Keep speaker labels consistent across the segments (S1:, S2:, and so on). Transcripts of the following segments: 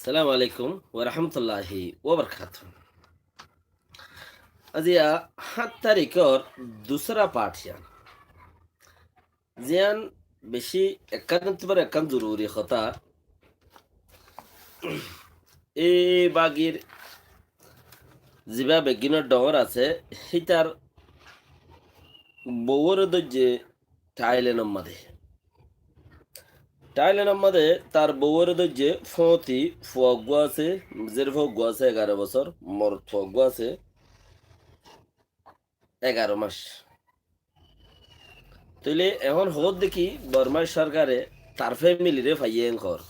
S1: আসসালামু আলাইকুম ওয়া রাহমাতুল্লাহি ওয়া বারাকাতুহু। আজিয়া ৭ তারিখর দুসরা পাঠ ইয়ান জিয়ান বেশি একান্তবার একান জরুরি কথা এই বাগির জিবা বেগিনের ডর আছে হিতার বউর যে টাইলেনের মাঝে তার বউর যে ফতি ফগু আছে নিজের ফগু আছে 11 বছর মর ফগু আছে 11 মাস। তইলে এখন হত দেখি বর্মার সরকারে তার ফ্যামিলিরে ফাইয়ে ঘর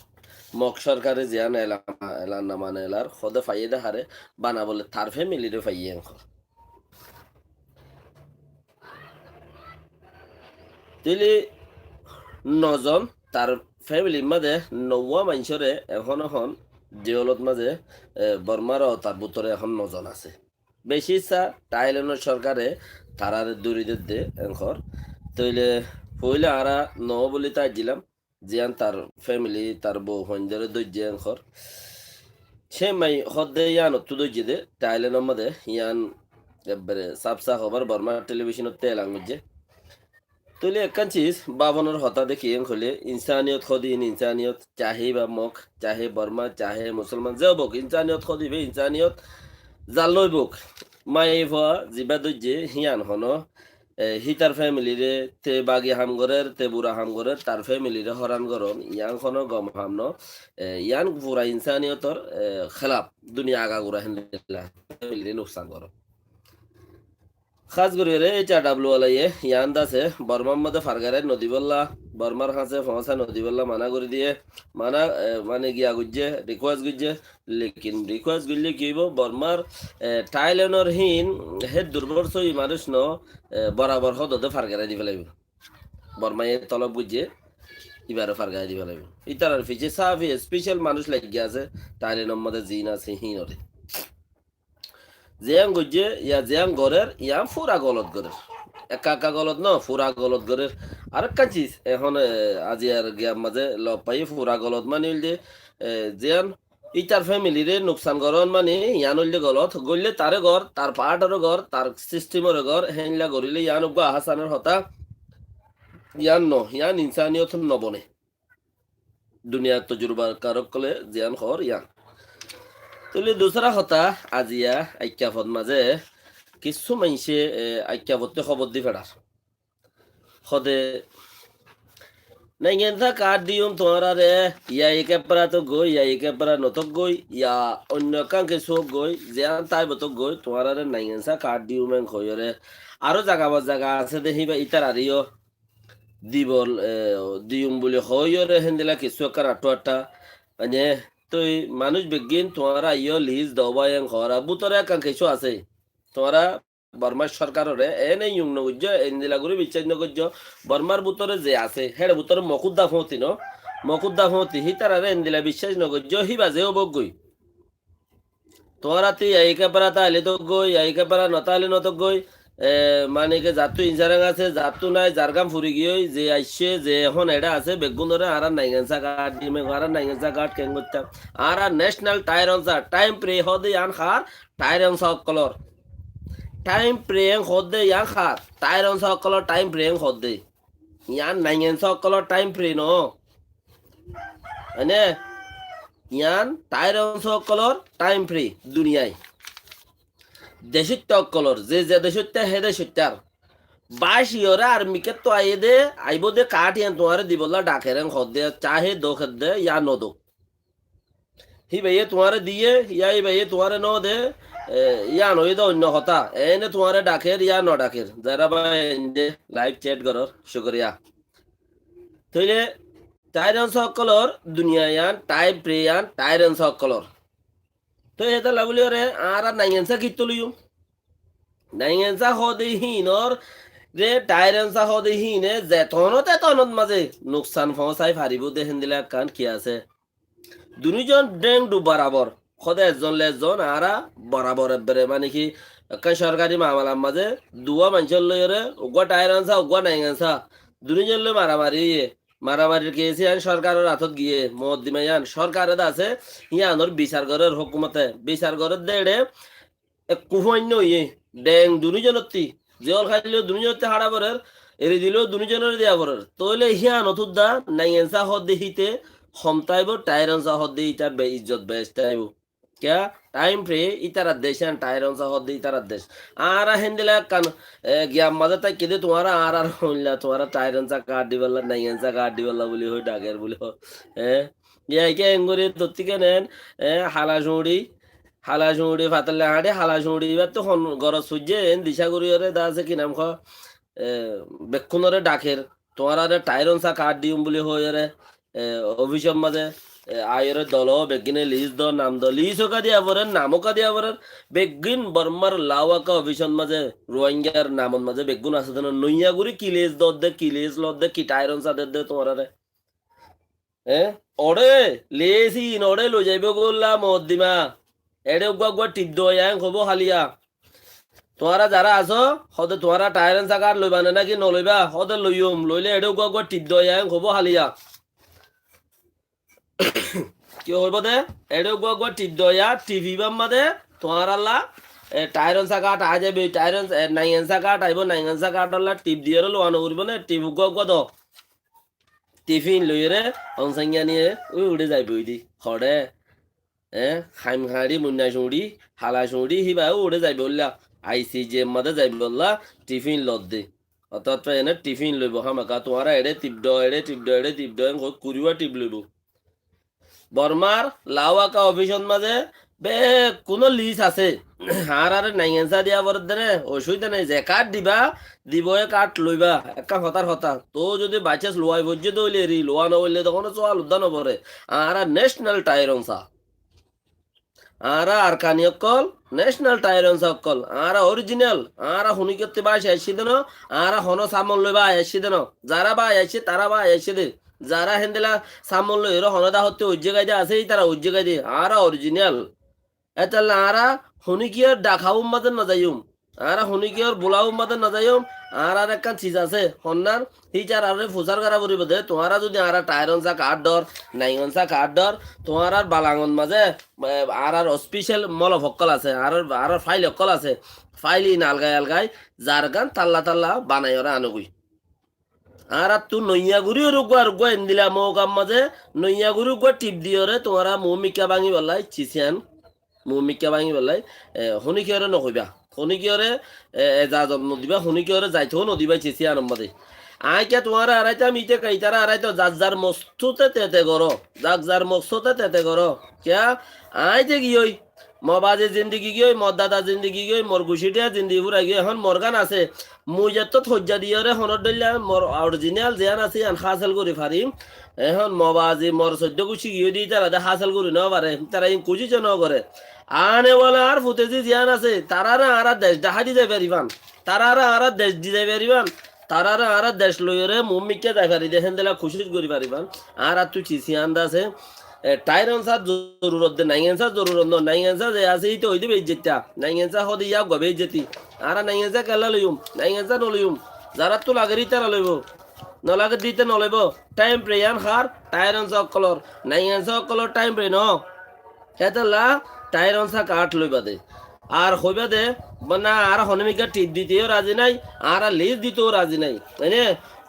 S1: মক সরকারে জিয়ান এলান না মানে এলার হদে ফাইয়ে দেখারে বানা বলে তার ফ্যামিলিরে ফাইয়ে ঘর তইলে নজন তার ফ্যামিলির মাঝে নৌয়া মানুষরে এখন দেওলত মাঝে বর্মার তার বুতরে এখন নজন আছে বেশি ইচ্ছা টাইলেনের সরকারে তারার দূরিদের দে ঘর তইলে পইলে আরা ন বলি তাই দিলাম জিয়ান তার ফ্যামিলি তার বউ হঞ্জারে দৈর্য ঘর সে মাই হদে ইয়ান অত্তু দৈর্য দে টাইলেনের মধ্যে ইয়ান একবারে সাপসা খবর বর্মা টেলিভিশনত তেল আঙুজে তইলে একখান চিজ বাবনের হতা দেখি হলে ইনসানিয়ত খদিন ইনসানিয়ত চাহে বা মক চাহে বর্মা চাহে মুসলমান যে বক ইনসানিয়ত খদিবে ইনসানিয়ত জালই বুক মাই ভুয়া জিবা দৈর্যে হিয়ান হন হিতার ফ্যামিলিরে তে বাগি হামগরের তে বুড়া হামগরের তার ফ্যামিলিরে হরান গরম ইয়ান খন গম হামন ইয়ান পুরা ইনসানিয়তর খেলাপ দুনিয়া আগা গুড়া হেন ফ্যামিলিরে নুকসান গরম খাস করিয়ে এই ডাবলু আলাইয়ে ইয়ান দাসে বর্মার মধ্যে ফারগারের নদী বললা বর্মার কাছে ফসা নদী বললা মানা করে দিয়ে মানা মানে গিয়া গুজে রিকোয়েস্ট গুজে লেকিন রিকোয়েস্ট গুজলে কি হইব বর্মার টাইলেনর হিন হে দুর্বল সই মানুষ ন বরাবর হদতে ফারগারে দিবে লাগবে বর্মায় তলব গুজে এবারে ফারগারে দিবে লাগবে ইতার ফিচে সাফি স্পেশাল মানুষ লাগিয়ে আছে টাইলেনের মধ্যে জিন আছে হিনরে জিয়াং গজ্জে ইয়া জিয়াং গরের ইয়া ফুরা গলত গরের একা গলত ন ফুরা গলত গরের আর একটা চিজ এখন আজি আর গিয়ার মাঝে লব পাই ফুরা গলত মানে যে জিয়ান ইটার ফ্যামিলিরে নুকসান গরন মানে ইয়ান হইলে গলত গইলে তারে ঘর তার পাহাড়ের ঘর তার সিস্টেমের ঘর হেনলা গরিলে ইয়ান উগ্গ হাসানের হতা ইয়ান ইনসানিয়ত নবনে দুনিয়ার তজুরবা কারক কলে জিয়ান খর ইয়ান তুলি দুসরা কথা আজিয়া আইক্যাফত মাঝে কিছু মাইসে আইক্যাফতে খবর দি ফেরার সদে নাইগেনথা কার্ড দিউম তোমার রে ইয়া একেপারা তো গই ইয়া একেপারা নতক গই ইয়া অন্য কান কিছু গই যেন তাই বতক গই তোমার রে নাইগেনসা কার্ড দিউম খয়রে আরো জায়গা আছে দেখিবা ইতার আরিও দিবল দিউম বলে হয়রে হেন্দিলা কিছু একটা আটা মানে তুই মানুষ বিজ্ঞান তোমারা ইয় লিজ দবায়ং হরা বুতরে কান কিছু আছে তোমারা বর্মার সরকারের এনে ইউং নগজ্য এন্দিলা গুরি বিচার নগজ্য বর্মার বুতরে যে আছে হেড বুতরে মকুদ্দা ফতি হিতারারে এন্দিলা বিশ্বাস নগজ্য হিবা যেও বগই তোমারা তুই একেপারা তাহলে তো গই একেপারা নতাহলে নত গই মানে কে জাতু ইনসারাং আছে জাতু নাই জারগাম ফুরি গিয়ে যে আইসে যে এখন এটা আছে বেগুন ধরে আর নাইগেন্সা কার্ড ডিমে আর নাইগেন্সা কার্ড কেন করতাম আর ন্যাশনাল টায়ার অনসা টাইম প্রে হদে আন খার টায়ার অনসা কলর টাইম প্রেং হদে ইয়ান খার টায়ার অনসা কলর টাইম প্রেং হদে ইয়ান নাইগেন্সা কলর টাইম প্রে ন মানে ইয়ান টায়ার অনসা কলর টাইম ফ্রি দুনিয়ায় দেশত্য কলর যে দেশত্য হে দেশত্যার বাইশ ইয়রে আর্মিকে তো আইয়ে দে আইব দে কাঠ ইয়ান তোমার দিবলা ডাকেরেন খদ দে চাহে দো খেদ দে ইয়া নদো হি ভাইয়ে তোমার দিয়ে ইয়া ভাইয়ে তোমার ন দে ইয়া নই দে অন্য কথা এনে তোমার ডাকের ইয়া ন ডাকের যারা ভাই লাইভ চ্যাট করর শুক্রিয়া তইলে টাইরন সকলর দুনিয়া ইয়ান টাইম প্রিয়ান টাইরন সকলর তো এটা লাগলি রে আর নাইগেন্সা কিতো লিও নাইগেন্সা হদে হিনর রে টাইরেন্সা হদে হিনে যেতনতে তনত মাঝে নুকসান ফসাই ফারিব দেখেন দিলা কান কি আছে দুনিজন ডেং ডু বরাবর খদে একজন লেজন আরা বরাবর এবারে মানে কি একটা সরকারি মামলার মাঝে দুয়া মানুষের লইরে উগা টাইরেন্সা উগা নাইগেন্সা দুনিজন লই মারামারি মারামারির কেসি আন সরকারের হাতত গিয়ে মদ্দিমা ইয়ান সরকারের আছে ইয়ানোর বিচার ঘরের হুকুমতে বিচার ঘরের দেড়ে কুহন্য ইয়ে ড্যাং দুজনতি জল খাইলেও দুজনতে হারা পরের এরি দিলেও দুজনের দিয়া পরের তইলে হিয়া নতুন দা নাইয়েন্সা হদ দেহিতে হমতাইব টাইরনসা হদ দে ইটার বে ইজ্জত বেস্টাইব क्या टाइम फ्री इतारा देश टायरन सा होदी इतारा देश आरा हिंदिला कान गया मदद तक किदे तुम्हारा आरा होइला तुम्हारा टायरन सा काट दिवला नहीं सा काट दिवला बोली हो डागर बोली हो ये के एंगोरे दोत्ती के नेन হালা ঝুড়ি ফাতালে হাঁড়ি হালা ঝুড়ি এবার তো গর সূর্যে দিশা করি ওরে দা আছে কি নাম খ বেক্ষুনরে ডাকের তোমার আরে টাইরন সা কাট দিম বলি হয়ে রে অভিষেক মাঝে আয়রে দল বেগিনে লিজ দ নাম দ লিজ ওকা দিয়া পরেন নাম ওকা দিয়া পরেন বেগিন বর্মার লাওয়াকা অভিষেক মাঝে রোহিঙ্গার নামন মাঝে বেগুন আছে দেন নইয়া গুড়ি কি লিজ দে কি লিজ লদ দে কি টাইরন সা দে তোমার আরে ওরে লেসি নড়ে লো যাইবে গোল্লা মদ্দিমা এড়ে উগা টিপ দয়াং হব হালিয়া তোমরা যারা আছো হদে তোমরা টায়ারেন জাগার লইবা না নাকি নলইবা হদে লইম লইলে এড়ে উগা টিপ দয়াং হব হালিয়া কি হইব দে এড়ে উগা টিপ দয়া টিভি বাম মাদে তোমরা লা টায়ারেন জাগাট আ যাবে টায়ারেন নাইয়েন জাগাট আইব নাইয়েন জাগাট লা টিপ দিয়ে লোয়ানো করিব না টিপ উগা দ টিফিন লইরে অনসংজ্ঞা নিয়ে উড়ে যাইব ওই দি হড়ে খাইম খাড়ি মুন্না শুঁড়ি হালা শুঁড়ি হিবা উড়ে যাইব বললা আইসি যে মধ্যে যাইব বললা টিফিন লত দে অর্থাৎ এনে টিফিন লইব হামাকা তোমারা এড়ে টিপড কুরিবা টিপ লইব বর্মার লাওয়াকা অফিসত মাঝে বে কোনো লিস্ট আছে আর আরে নাইয়েন্সা দিয়া বর দেনে অসুবিধা নেই যে কাঠ দিবা দিবয়ে কাঠ লইবা একটা হতার হতা তো যদি বাইচান্স লোয়াই বজ্জে দইলে রি লোয়া নইলে তখন চোয়াল উদ্যান পরে আর ন্যাশনাল টাইরনসা আরা আর কানি অকল ন্যাশনাল টাইরনস অকল আরা অরিজিনাল আরা হুনি করতে বাস আইসি দেন আরা হন সামল লইবা আইসি দেন যারা বা আইসি তারা বা আইসি দে যারা হেন্দেলা সামল লই হনদা হতে উজ্জে গাইদে আছে তারা উজ্জে গাইদে আরা অরিজিনাল এতাল আরা হুনি কি ডাকাউম মাদের না যাইম আরা হুনি কি বোলাউম মাদের না যাইম আর একটা চিজ আছে হন্নার টিচার আরে ফুসার করা পড়িব দে তোমারা যদি আরা টাইরন চা কাঠ ডর নাইগন চা কাঠ ডর তোমার আর বালাঙ্গন মাঝে আর স্পেশাল মল ভক্কল আছে আর ফাইল অকল আছে ফাইলি আলগাই আলগাই যার গান তাল্লা তাল্লা বানাই ওরা আনুগুই আর তু নইয়া গুড়ি রুগুয়া এন্দিলা মো কাম মাঝে নইয়া গুড়ি টিপ দিও রে তোমারা মুমিকা ভাঙি বলাই চিচিয়ান মুমিকা ভাঙি বলাই শুনি কিয়রে নকইবা শুনি কিয়রে যা যত্ন দিবা শুনি কিয়রে যাইতেও নদিবা চিচিয়ান আমাদে আই কে তোমার আড়াইতে আমি ইতে কাইতারা আড়াইতে যাক যার মস্তুতে তেতে করো যাক যার মস্তুতে তেতে করো क्या আই যে কি ওই মবাজে জিন্দিগি গিয়ে মদ দাদা জিন্দিগি গিয়ে মোর গুছিটিয়া জিন্দিগি পুরা গিয়ে এখন মরগান আছে মুই যত থজ্জা দিয়ে রে হনত দিলে মোর অরিজিনাল জিয়ান আছে আন হাসিল করি ফারিম এখন মবাজি মোর সদ্য গুছি গিয়ে দি তারা হাসিল করি ন পারে তারা ইন কুচিছে ন করে আনে বলে আর ফুতেজি জিয়ান আছে তারা আর দেশ ডাহা দি যাই পারিবান তারা আর দেশ দি যাই পারিবান তারা আর দেশ লইরে মুমিকে যাই পারি দেখেন দিলা খুশি করি পারিবান আর তুই চিসি আন্দা আছে টাইরন সা জরুরত দে নাইয়েন্সা জরুরত ন নাইয়েন্সা যে আছে ইতো হইতে বেজ্জেতা নাইয়েন্সা হদি ইয়া গবে বেজ্জেতি আর নাইয়েন্সা কেলা লইম নাইয়েন্সা নলইম যারা তো লাগেরি তারা লইব নলাগে দিতে নলইব টাইম প্রেয়ান হার টাইরন সা কলর নাইয়েন্সা কলর টাইম প্রে ন এতলা টাইরন সা কাট লইবা দে আর হইবা দে না আর হনমিকা টিপ দিতেও রাজি নাই আর লিজ দিতেও রাজি নাই এনে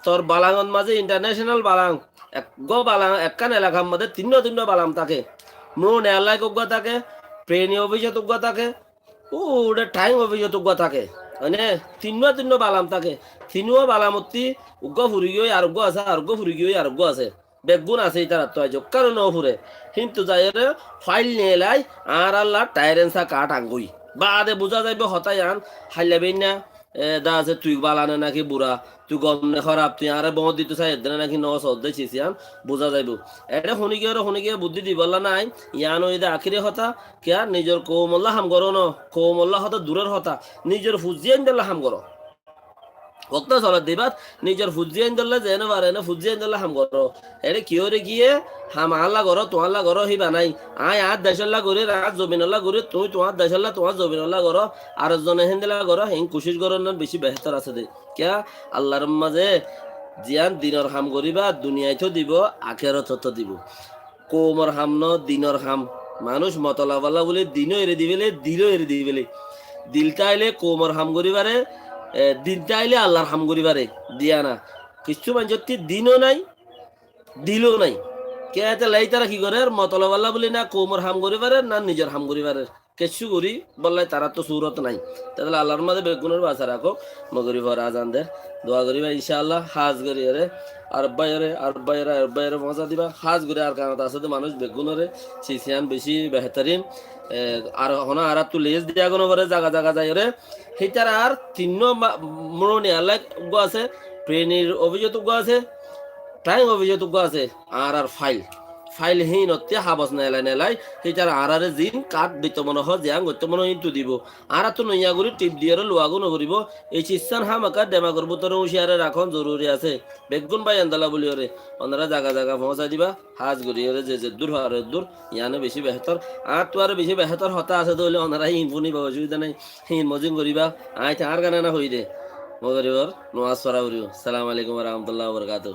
S1: তোর বালাঙ্গন মাঝে ইন্টারন্যাশনাল বালাং এক বালাং একখান এলাকার মধ্যে তিন্ন বালাম থাকে নুন এলাকায় উগ্র থাকে প্রেনি অভিযোগ উগ্র থাকে ওটা টাইম অভিযোগ উগ্র থাকে মানে তিন্ন বালাম থাকে তিনিও বালামতি উগ্র ফুরি গিয়ে আরোগ্য আছে আরোগ্য ফুরি গিয়ে আরোগ্য আছে বেগুন আছে তারা তো কারণ ফুরে কিন্তু যাই ফাইল নিয়ে লাই আর আল্লাহ টাইরেন্সা কাঠ আঙ্গুই বাদে বোঝা যাইবে হতাই আন হাইলাবেন না দা আছে তুই বালানে নাকি বুড়া তুই গমনে খারাপ তুই আরে বমত দিতে চাই এদিনে নাকি ন সদ্দে চিছিয়ান বোঝা যাইব এটা শুনি গিয়ে বুদ্ধি দিবলা নাই ইয়ান ওই আখিরে হতা কেয়া নিজের কৌমল্লা হাম করো ন কৌমল্লা হতা দূরের হতা নিজের ফুজিয়ান দিল্লা হাম করো ভক্ত চলত দিবাত নিজের ফুজিয়ান দিল্লা যেন পারে না ফুজিয়ান দিল্লা হাম করো এটা কিয় রে গিয়ে হাম আল্লাহ করো তোমাল্লা করো হিবা নাই আয় আর দেশল্লা করে রাত জমিনল্লা করে তুই তোমার দেশল্লা তোমার জমিনল্লা করো আর জনে হেন্দিলা করো হেন কুশিস করো বেশি বেহতর আছে দে क्या আল্লাহর মাঝে জিয়ান দিনর হাম করিবা দুনিয়ায় তো দিব আখেরত তো দিব কোমর হাম ন দিনর হাম মানুষ মতলাবালা বলে দিনও এরে দিবেলে দিলও এরে দিবেলে দিলটা আইলে কোমর হাম করিবারে দিনটা আইলে আল্লাহর হাম করিবারে দিয়া না কিছু মানুষের দিনও নাই দিলও নাই কে এতে লাই তারা কি করে মতলবাল্লা বলি না কোমর হাম করিবারে না নিজের হাম করিবারে কেসু করি বললাই তারা তো সুরত নাই তাহলে আল্লাহর মাঝে বেগুনের বাসা রাখো মগরি ভর আজান দে দোয়া করিবা ইনশাআল্লাহ হাজ করি রে আর বাইরে মজা দিবা হাজ করে আর কারণ আছে মানুষ বেগুনরে সিসিয়ান বেশি বেহতারিন আর হনা আর তো লেজ দিয়া কোনো পরে জায়গা জায়গা যায় রে সেইটার আর তিন্ন মরণি আল্লাহ আছে ট্রেনের অভিযোগ আছে টাইম অভিযোগ আছে আর ফাইল নতে হাবস নেলাই সেইটার আর জিন কাঠ দিত মনে হয় যে গত্য মনে কিন্তু দিব আর তো নইয়া করি টিপ দিয়ে লোৱাগো নকরিব এই চিস্তান হাম আকার ডেমা করবো তোর হুঁশিয়ারে রাখন জরুরি আছে বেগুন বাই আন্দালা বলি ওরে ওনারা জায়গা জায়গা পৌঁছাই দিবা হাজ করি ওরে যে দূর হওয়ার দূর ইয়ানো বেশি বেহতর আর তো আর বেশি বেহতর হতা আছে তো হলে ওনারা হিন ফুনিবা অসুবিধা নাই হিন মজিং করিবা আয় আর গানে না হই দে মগরিবর নোয়াজ পড়া করিও সালাম আলাইকুম রহমতুল্লাহ বরকাত